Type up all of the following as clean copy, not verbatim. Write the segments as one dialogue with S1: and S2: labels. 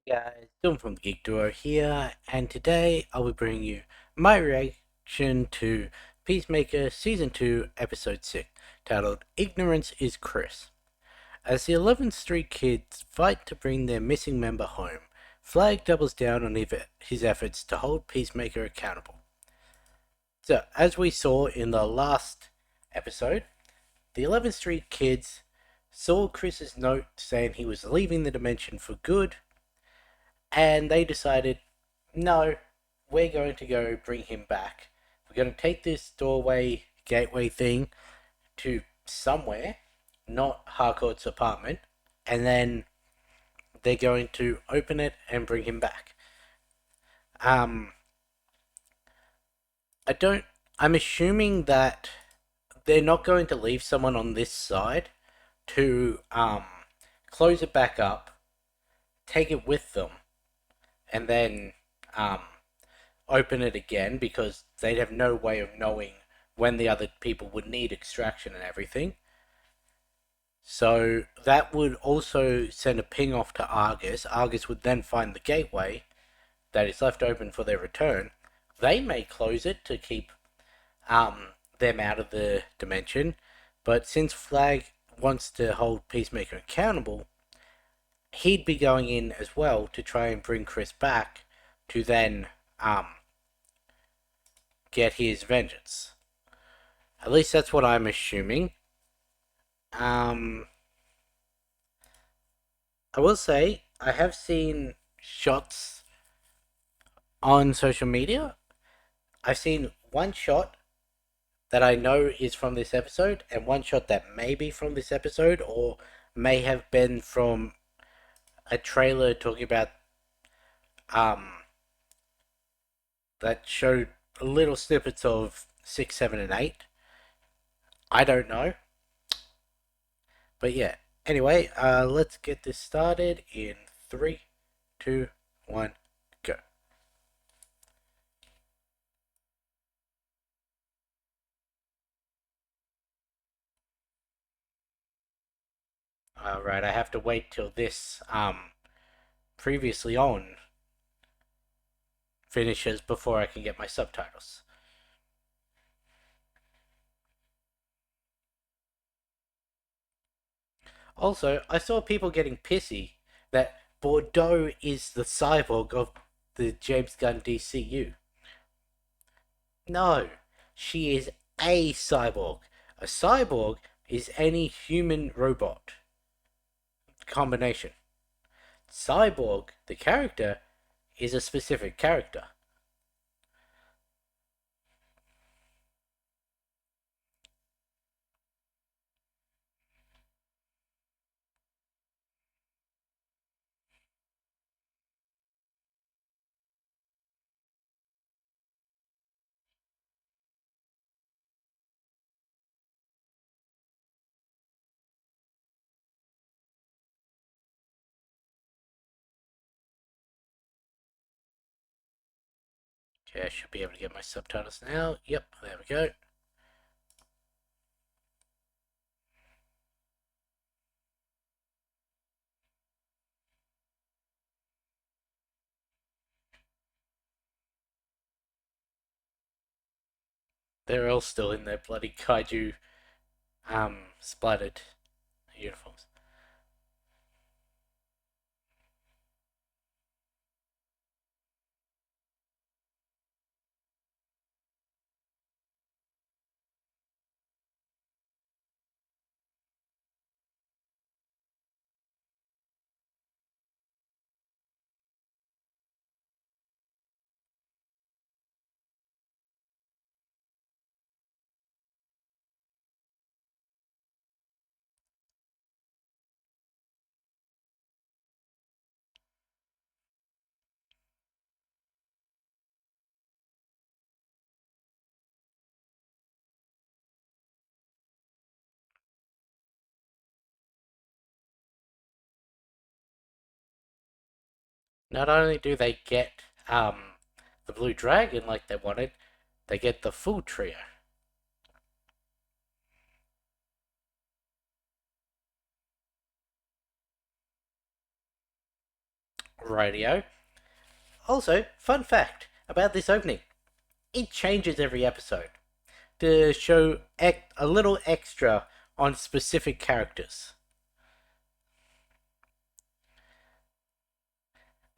S1: Guys, Dylan from the Geek Duo here, and today I'll be bringing you my reaction to Peacemaker Season 2, Episode 6, titled Ignorance is Chris. As the 11th Street kids fight to bring their missing member home, Flag doubles down on his efforts to hold Peacemaker accountable. So, as we saw in the last episode, the 11th Street kids saw Chris's note saying he was leaving the dimension for good, and they decided, no, we're going to go bring him back. We're going to take this doorway, gateway thing to somewhere, not Harcourt's apartment, and then they're going to open it and bring him back. Um, I don't. I'm assuming that they're not going to leave someone on this side to close it back up, take it with them, and then um, open it again because they'd have no way of knowing when the other people would need extraction and everything. So that would also send a ping off to Argus. Argus would then find the gateway that is left open for their return. They may close it to keep them out of the dimension, but since Flag wants to hold Peacemaker accountable, he'd be going in as well to try and bring Chris back to then get his vengeance. At least that's what I'm assuming. Um, I will say I have seen shots on social media. I've seen one shot that I know is from this episode, and one shot that may be from this episode, or may have been from a trailer talking about um that showed little snippets of 6, 7, and 8. I don't know. But yeah. Anyway, let's get this started in 3, 2, 1, go. Alright, I have to wait till this previously on finishes before I can get my subtitles. Also, I saw people getting pissy that Bordeaux is the cyborg of the James Gunn DCU. No, she is a cyborg. A cyborg is any human robot combination. Cyborg, the character, is a specific character. Okay, I should be able to get my subtitles now. Yep, there we go. They're all still in their bloody kaiju splattered uniforms. Not only do they get the blue dragon like they wanted, they get the full trio. Radio. Also, fun fact about this opening: it changes every episode to show a little extra on specific characters.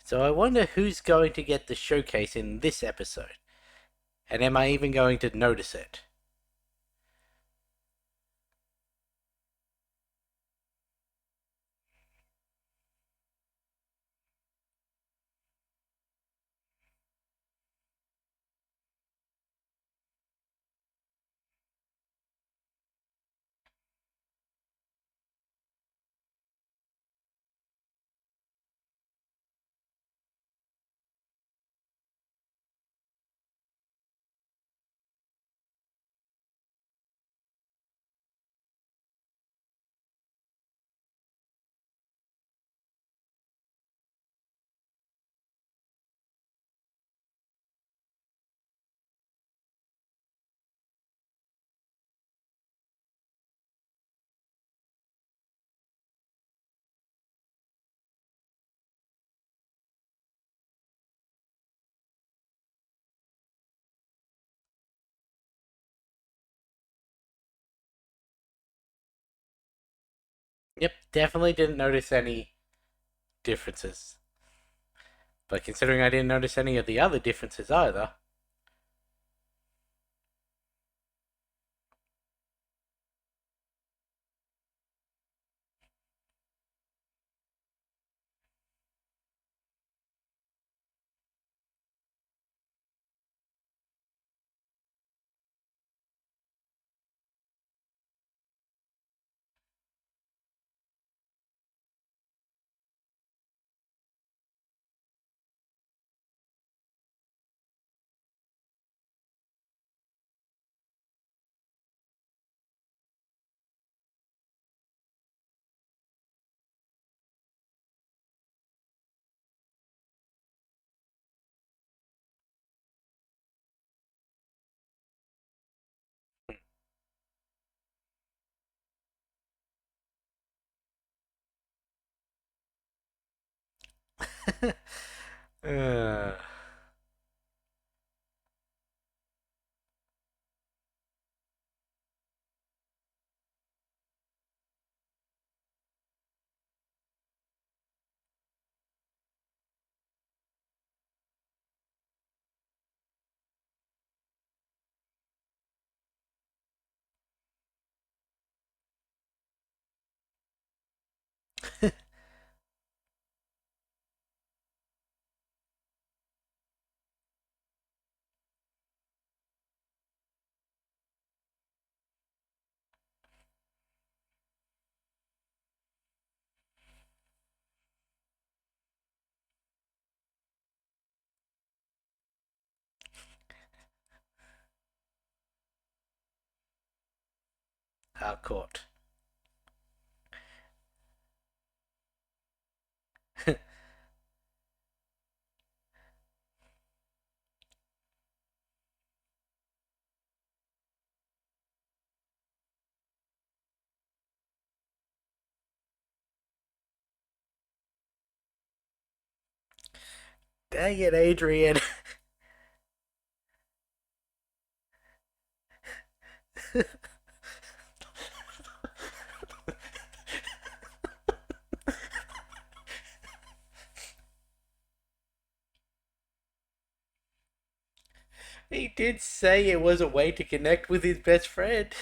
S1: So I wonder who's going to get the showcase in this episode, and am I even going to notice it? Yep, definitely didn't notice any differences. But considering I didn't notice any of the other differences either. uh, our court. Dang it, Adrian. He did say it was a way to connect with his best friend.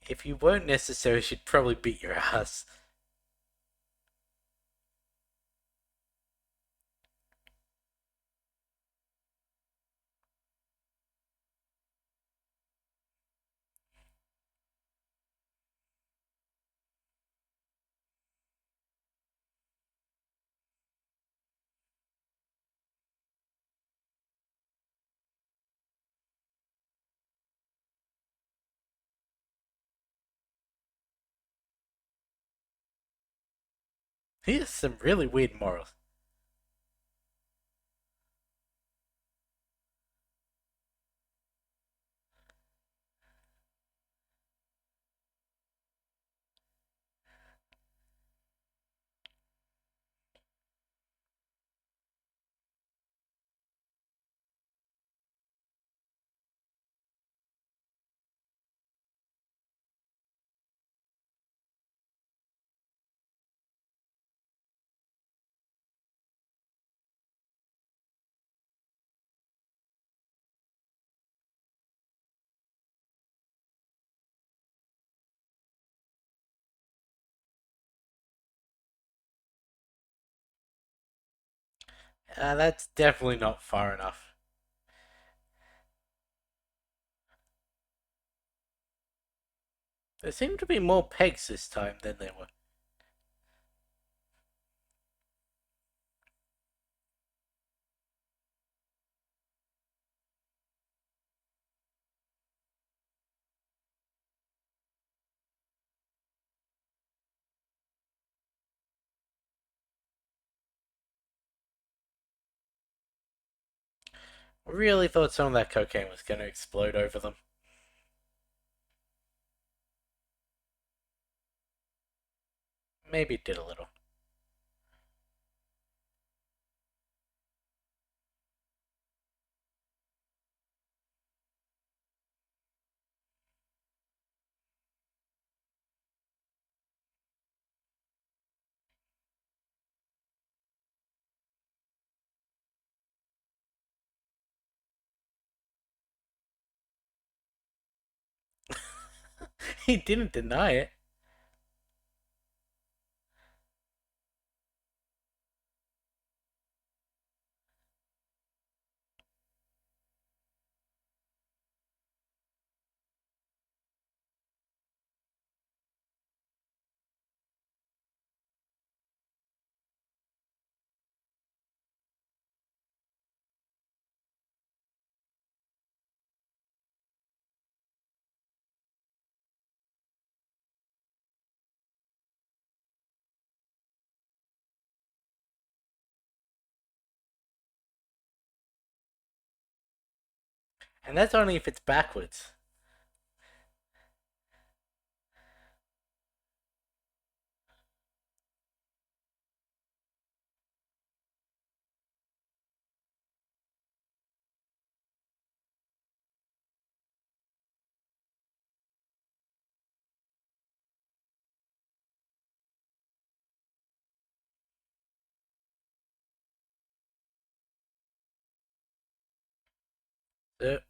S1: If you weren't necessary, she'd probably beat your ass. He has some really weird morals. That's definitely not far enough. There seem to be more pegs this time than there were. Really thought some of that cocaine was going to explode over them. Maybe it did a little. He didn't deny it. And that's only if it's backwards.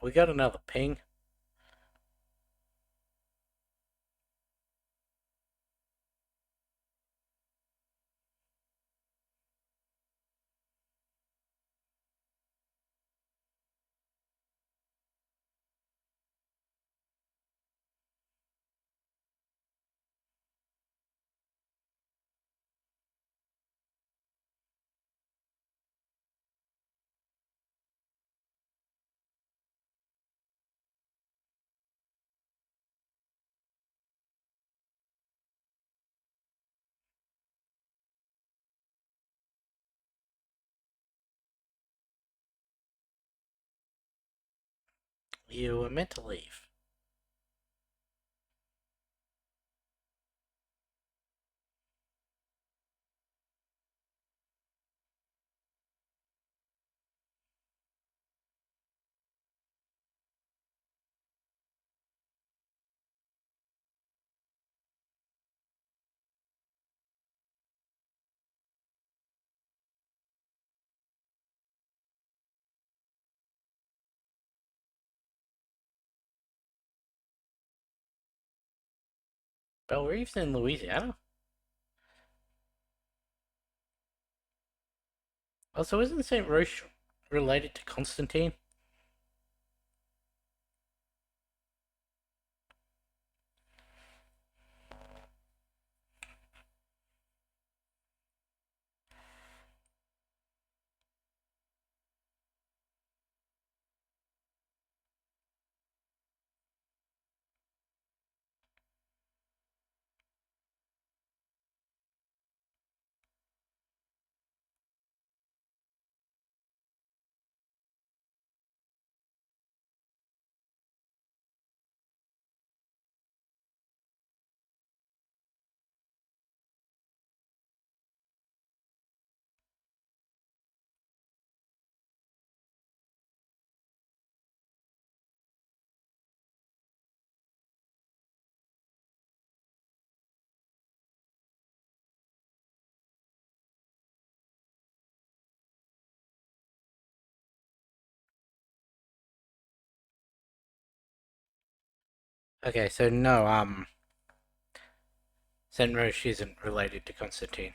S1: We got another ping. You were meant to leave. Belle Reeve's in Louisiana. Also, isn't St. Roche related to Constantine? Okay, so no, Saint Roche isn't related to Constantine.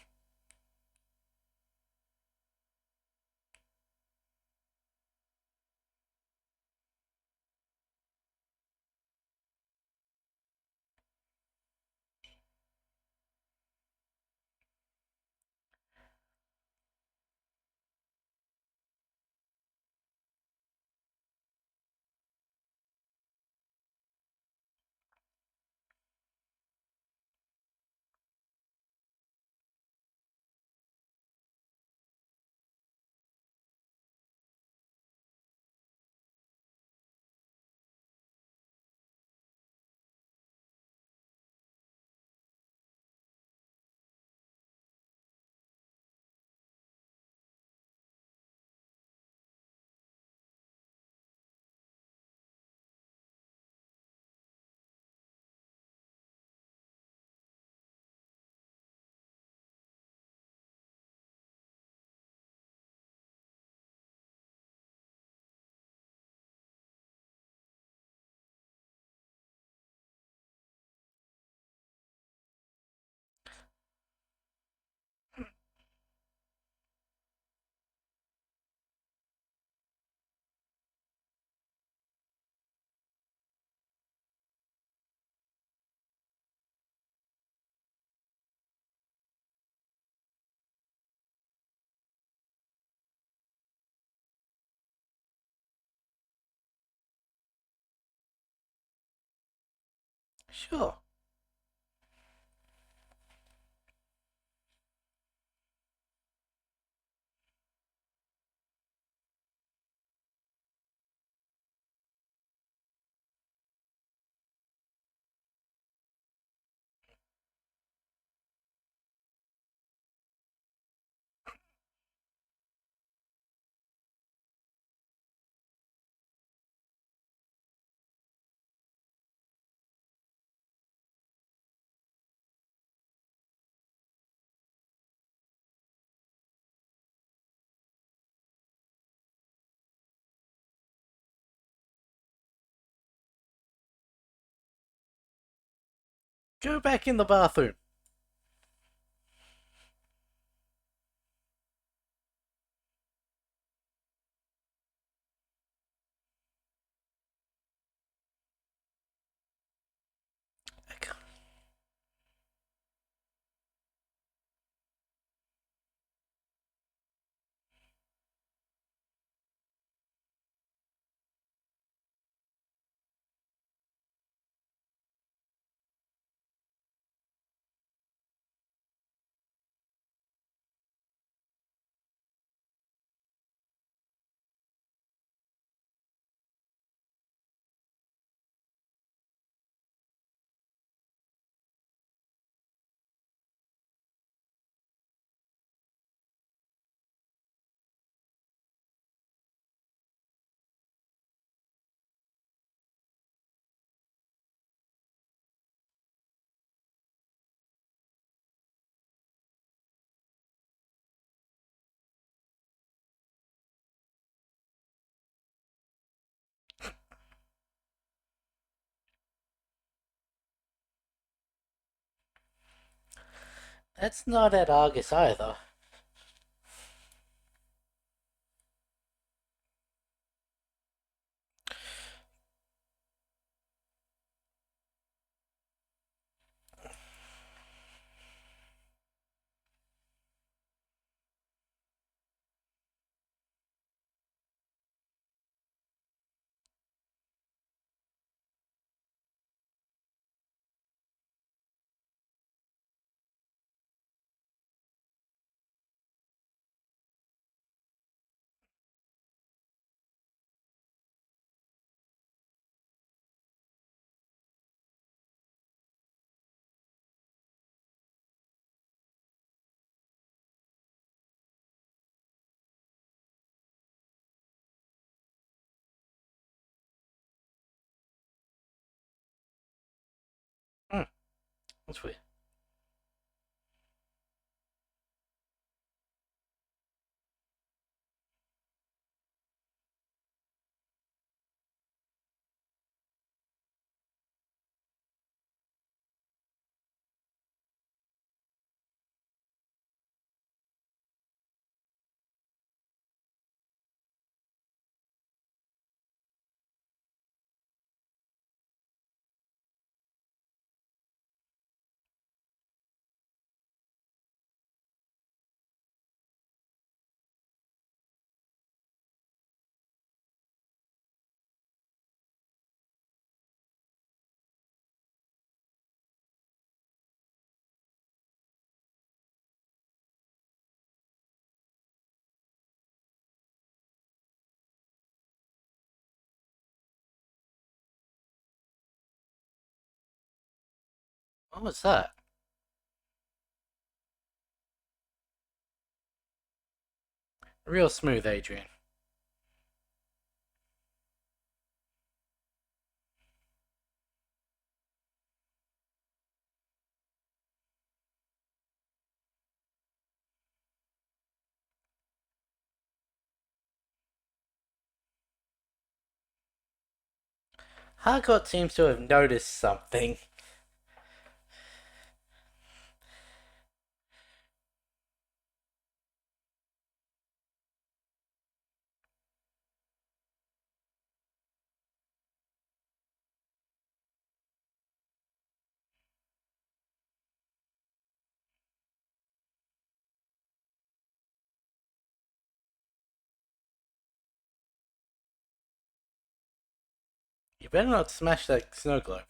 S1: Sure. Go back in the bathroom. That's not at Argus either. Hmm, that's weird. What was that? Real smooth, Adrian. Harcourt seems to have noticed something. You better not smash that snow globe.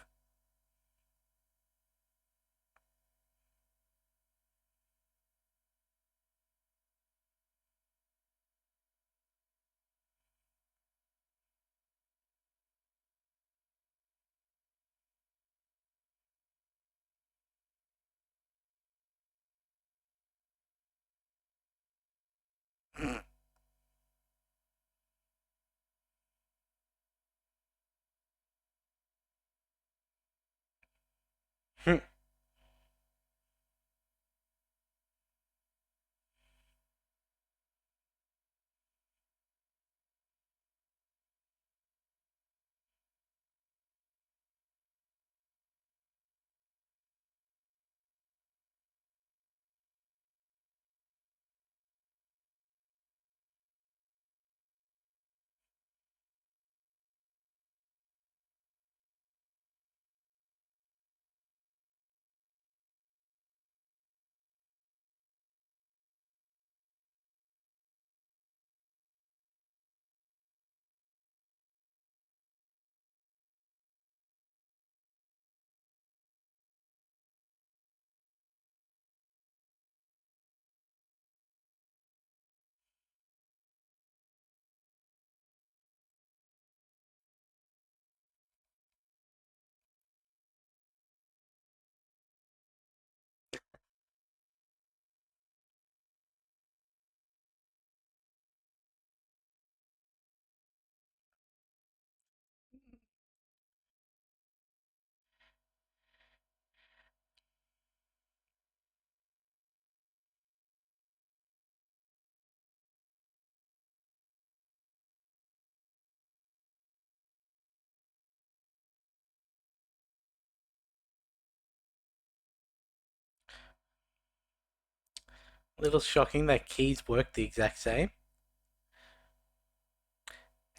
S1: Little shocking that keys work the exact same,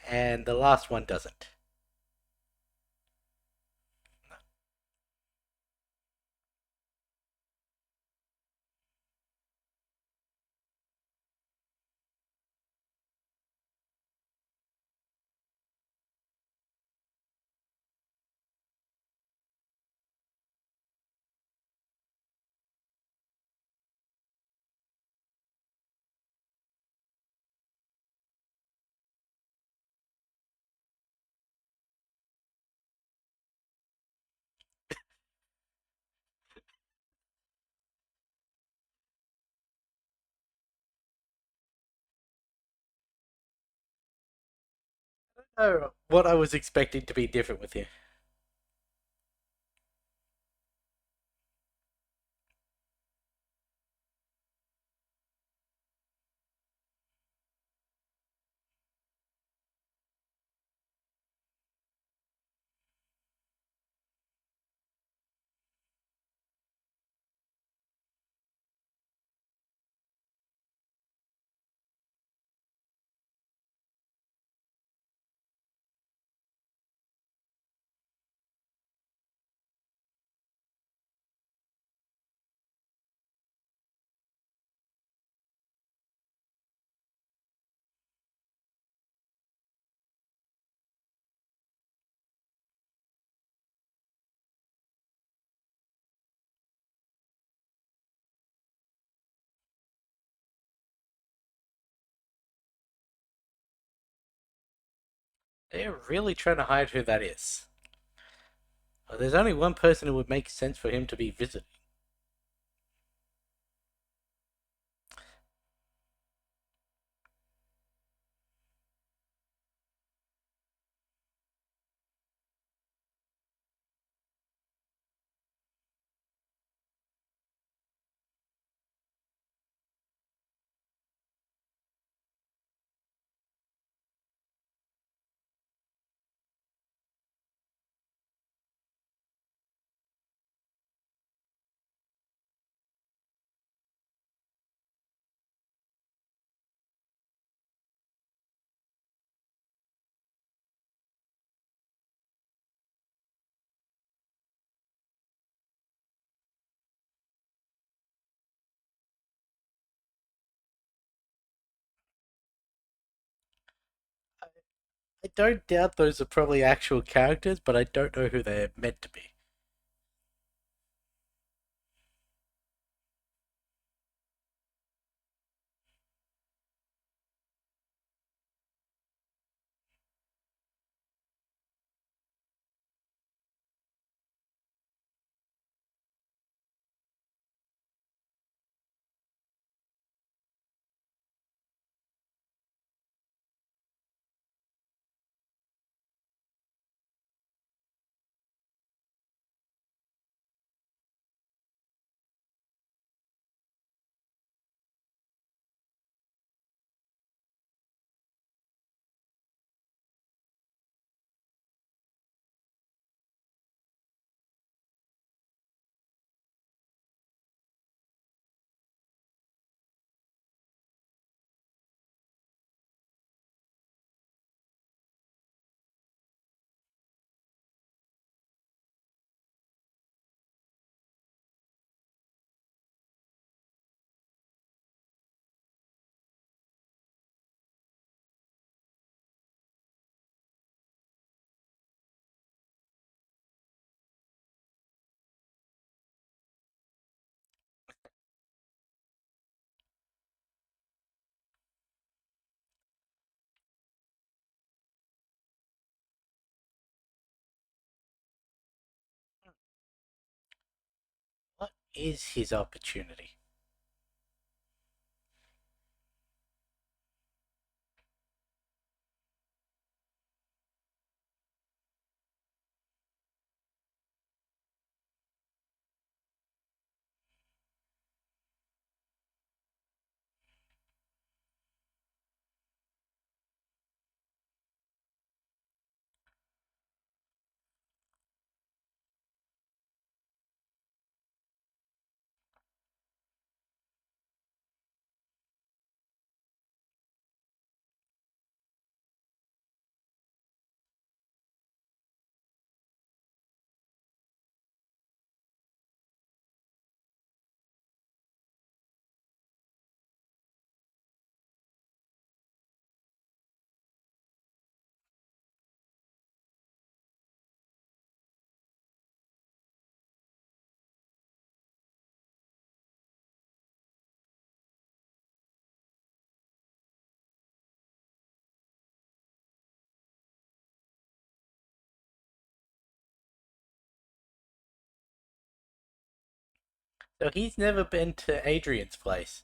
S1: and the last one doesn't. Oh, what I was expecting to be different with you. They're really trying to hide who that is. There's only one person who would make sense for him to be visiting. I don't doubt those are probably actual characters, but I don't know who they're meant to be. What is his opportunity? So he's never been to Adrian's place.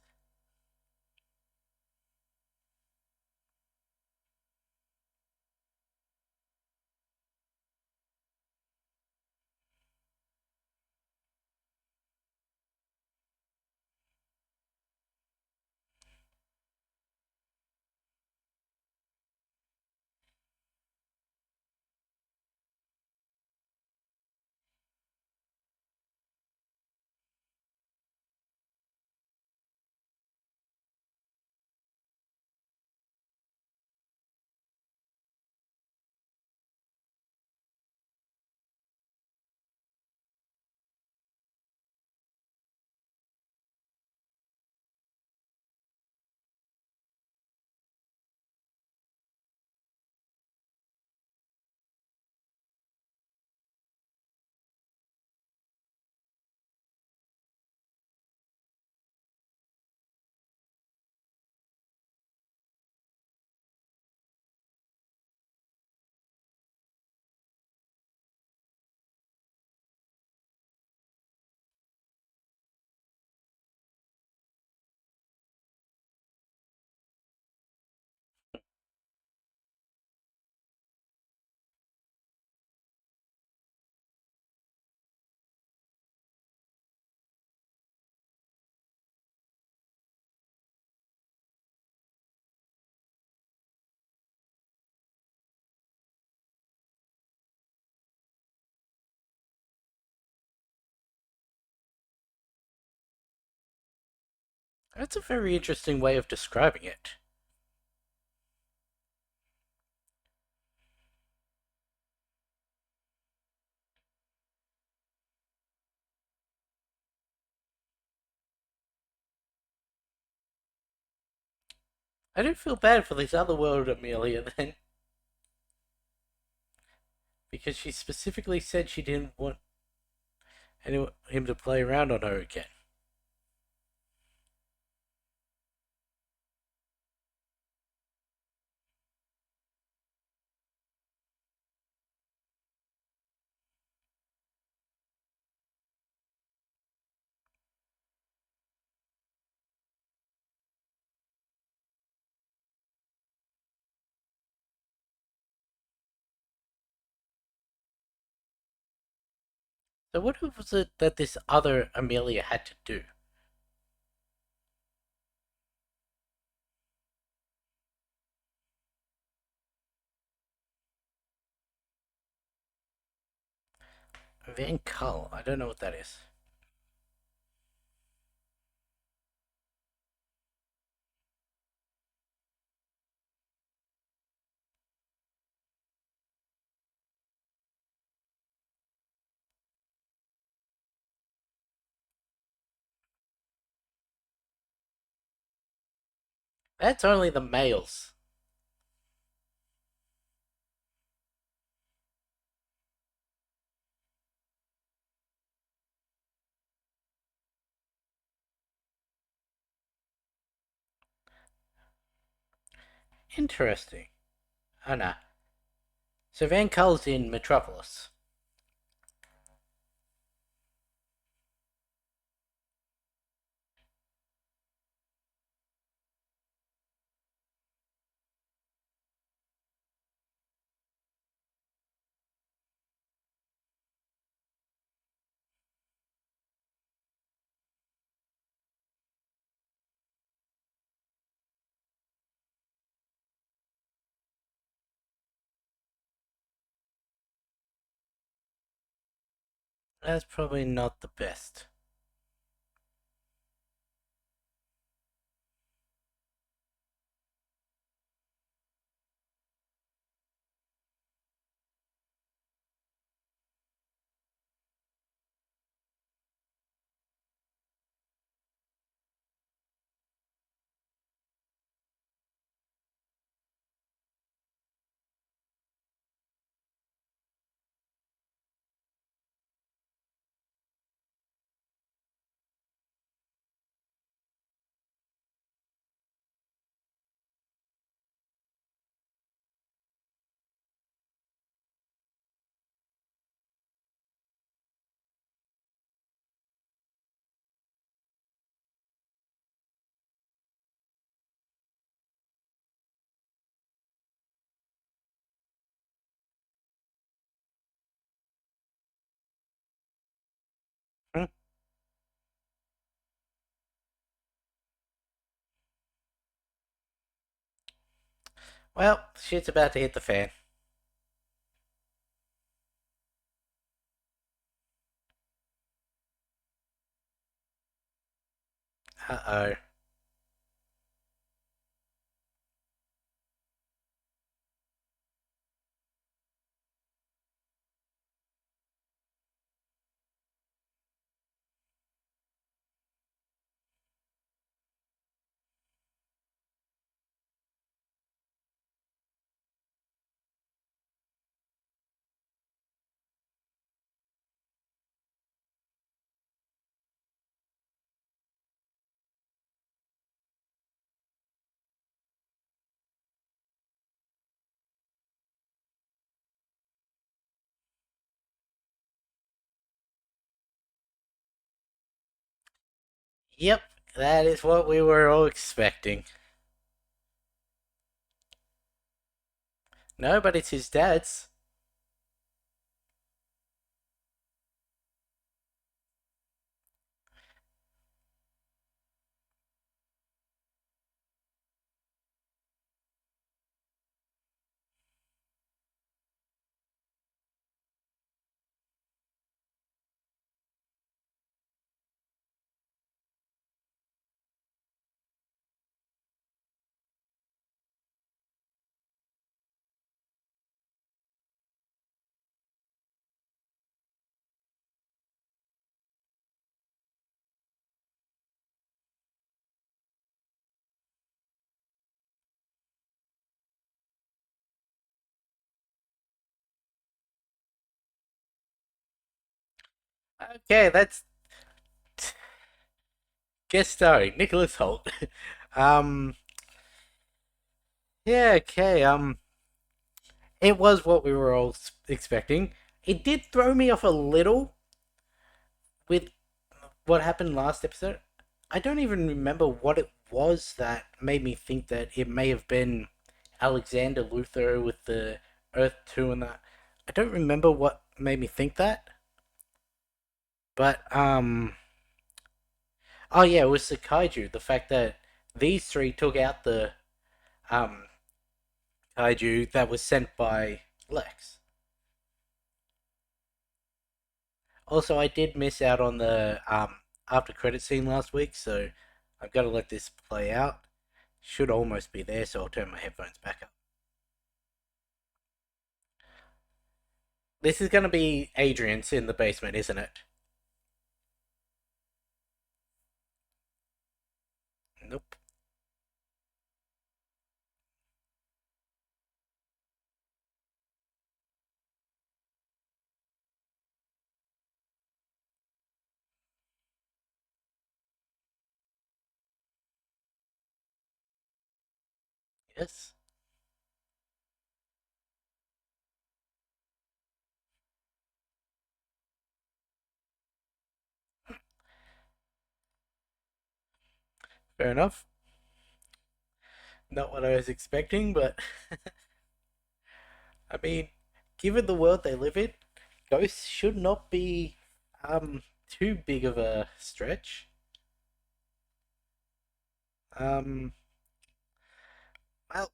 S1: That's a very interesting way of describing it. I do feel bad for this other world Amelia then, because she specifically said she didn't want him to play around on her again. So what was it that this other Amelia had to do? Van Cull, I don't know what that is. That's only the males. Interesting. Oh no. So Van Cull's in Metropolis. That's probably not the best. Hmm? Well, shit's about to hit the fan. Uh oh. Yep, that is what we were all expecting. No, but it's his dad's. Okay, that's guest starring Nicholas Holt. um, yeah, okay. It was what we were all expecting. It did throw me off a little with what happened last episode. I don't even remember what it was that made me think that it may have been Alexander Luthor with the Earth 2 and that. I don't remember what made me think that, but oh yeah, it was the kaiju. The fact that these three took out the um kaiju that was sent by Lex. Also, I did miss out on the after credit scene last week, so I've got to let this play out. Should almost be there, so I'll turn my headphones back up. This is going to be Adrian's in the basement, isn't it? Nope. Yes. Fair enough. Not what I was expecting, but I mean, given the world they live in, ghosts should not be too big of a stretch. Um, well,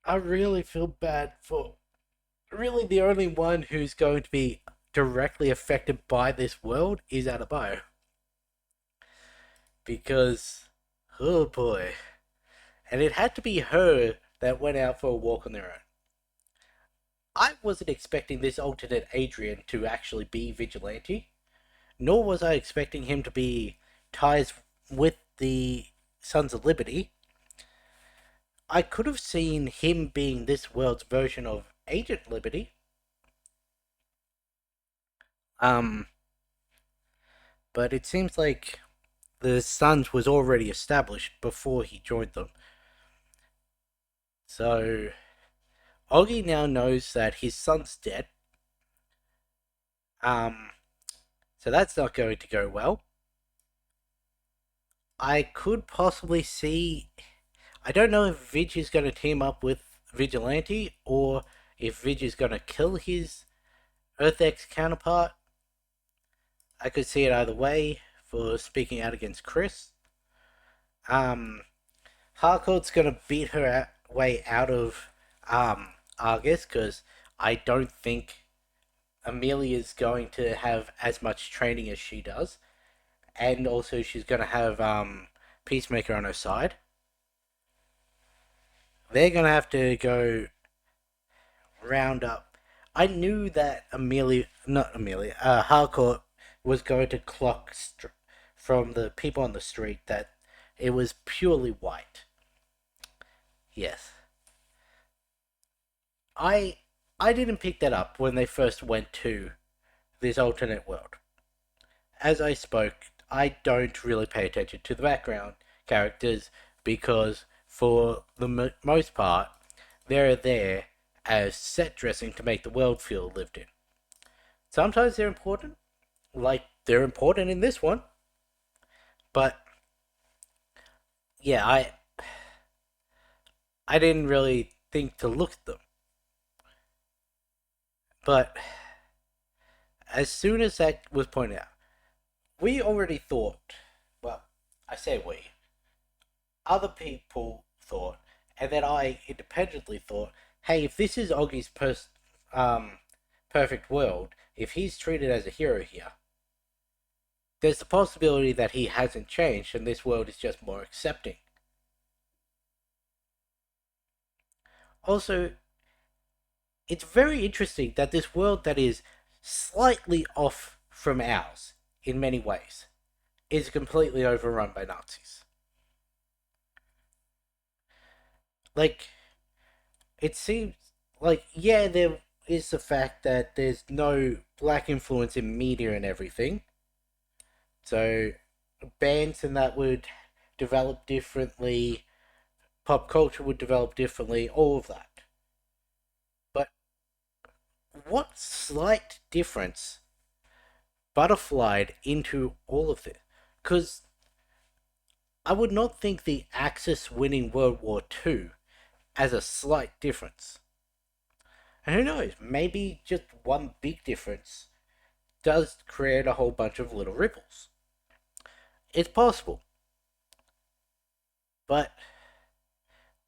S1: I really feel bad for really the only one who's going to be directly affected by this world is Adebayo. Because, oh boy. And it had to be her that went out for a walk on their own. I wasn't expecting this alternate Adrian to actually be Vigilante, nor was I expecting him to be ties with the Sons of Liberty. I could have seen him being this world's version of Agent Liberty. Um, but it seems like the Sons was already established before he joined them. So Augie now knows that his son's dead. Um, so that's not going to go well. I could possibly see. I don't know if Vig is going to team up with Vigilante or if Vig is going to kill his Earth X counterpart. I could see it either way for speaking out against Chris. Um, Harcourt's going to beat her way out of Argus because I don't think Amelia's going to have as much training as she does, and also she's going to have Peacemaker on her side. They're going to have to go round up. I knew that not Amelia, Harcourt was going to clock from the people on the street that it was purely white. Yes, I I didn't pick that up when they first went to this alternate world. As I spoke, I don't really pay attention to the background characters because, for the most part, they're there as set dressing to make the world feel lived in. Sometimes they're important, like they're important in this one, but yeah, I didn't really think to look at them. But as soon as that was pointed out, we already thought, well, I say we, other people thought, and then I independently thought, hey, if this is Oggie's perfect world, if he's treated as a hero here, there's the possibility that he hasn't changed and this world is just more accepting. Also, it's very interesting that this world that is slightly off from ours in many ways is completely overrun by Nazis. Like, it seems like, yeah, there is the fact that there's no black influence in media and everything. So bands and that would develop differently, pop culture would develop differently, all of that. But what slight difference butterflied into all of this? Because I would not think the Axis winning World War II as a slight difference. And who knows, maybe just one big difference does create a whole bunch of little ripples. It's possible. But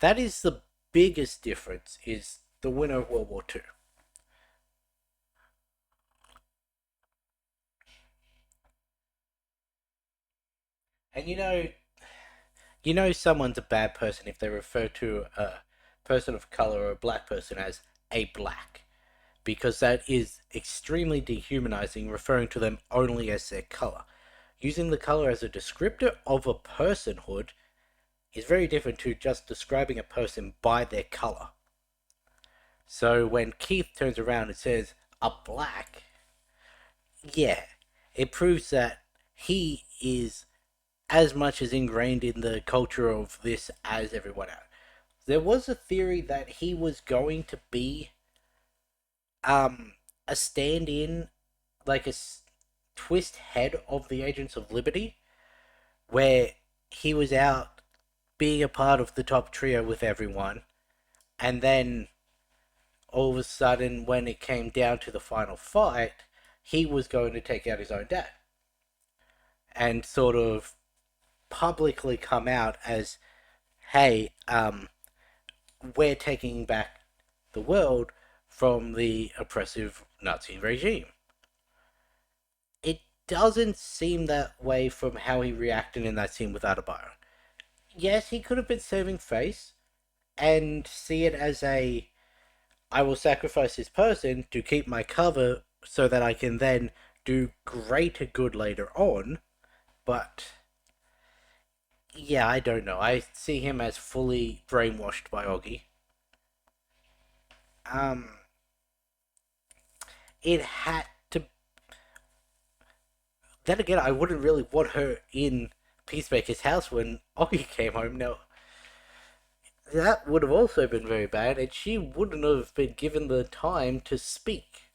S1: that is the biggest difference, is the winner of World War II. And you know someone's a bad person if they refer to a person of color or a black person as a black, because that is extremely dehumanizing, referring to them only as their color. Using the color as a descriptor of a personhood is very different to just describing a person by their color. So when Keith turns around and says a black, yeah, it proves that he is as much as ingrained in the culture of this as everyone else. There was a theory that he was going to be um a stand-in, like twist head of the Agents of Liberty, where he was out being a part of the top trio with everyone, and then all of a sudden, when it came down to the final fight, he was going to take out his own dad and sort of publicly come out as, hey, we're taking back the world from the oppressive Nazi regime. It doesn't seem that way from how he reacted in that scene with Adebayo. Yes, he could have been saving face and see it as a, I will sacrifice this person to keep my cover so that I can then do greater good later on. But yeah, I don't know. I see him as fully brainwashed by Oggy. Um, it had to. Then again, I wouldn't really want her in Peacemaker's house when Oggy came home. No, that would have also been very bad, and she wouldn't have been given the time to speak.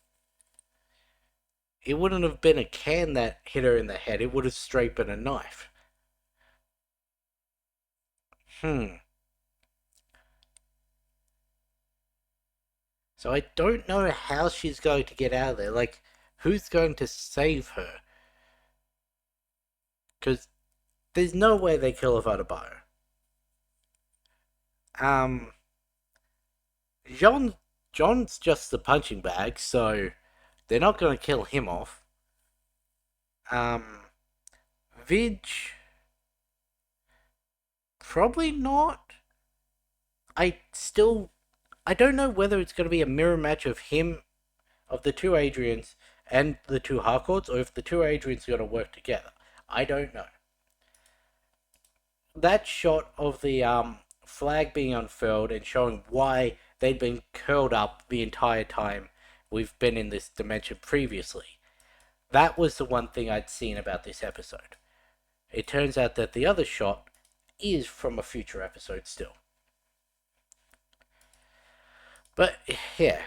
S1: It wouldn't have been a can that hit her in the head. It would have straight been a knife. Hmm. So I don't know how she's going to get out of there. Like, who's going to save her? Because there's no way they kill Avadabar. Um, John, John's just the punching bag, so they're not going to kill him off. Um, Vidge, probably not. I still, I don't know whether it's going to be a mirror match of him, of the two Adrians and the two Harcourts, or if the two Adrians are going to work together. I don't know. That shot of the flag being unfurled and showing why they'd been curled up the entire time we've been in this dimension previously. That was the one thing I'd seen about this episode. It turns out that the other shot is from a future episode still. But yeah.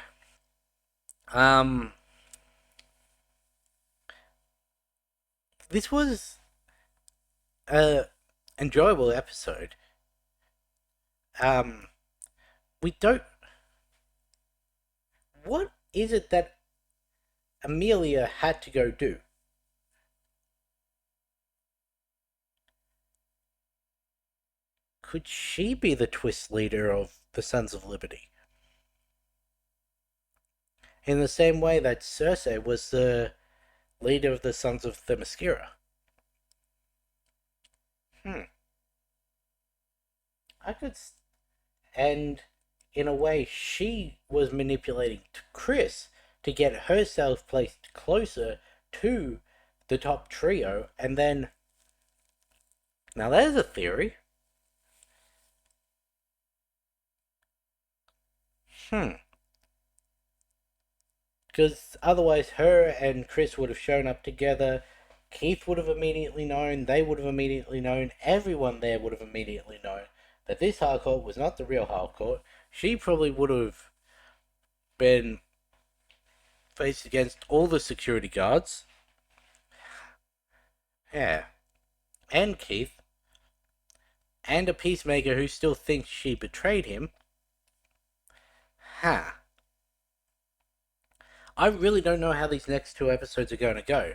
S1: Um this was a enjoyable episode. Um we don't, what is it that Amelia had to go do? Could she be the twist leader of the Sons of Liberty? In the same way that Cersei was the leader of the Sons of Themyscira. Hmm. I could. And in a way, she was manipulating Chris to get herself placed closer to the top trio, and then. Now, there's a theory. Hmm. Because otherwise, her and Chris would have shown up together. Keith would have immediately known. They would have immediately known. Everyone there would have immediately known that this Harcourt was not the real Harcourt. She probably would have been faced against all the security guards. Yeah. And Keith. And a Peacemaker who still thinks she betrayed him. Huh. I really don't know how these next two episodes are going to go.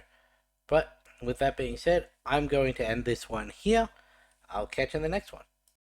S1: But with that being said, I'm going to end this one here. I'll catch you in the next one.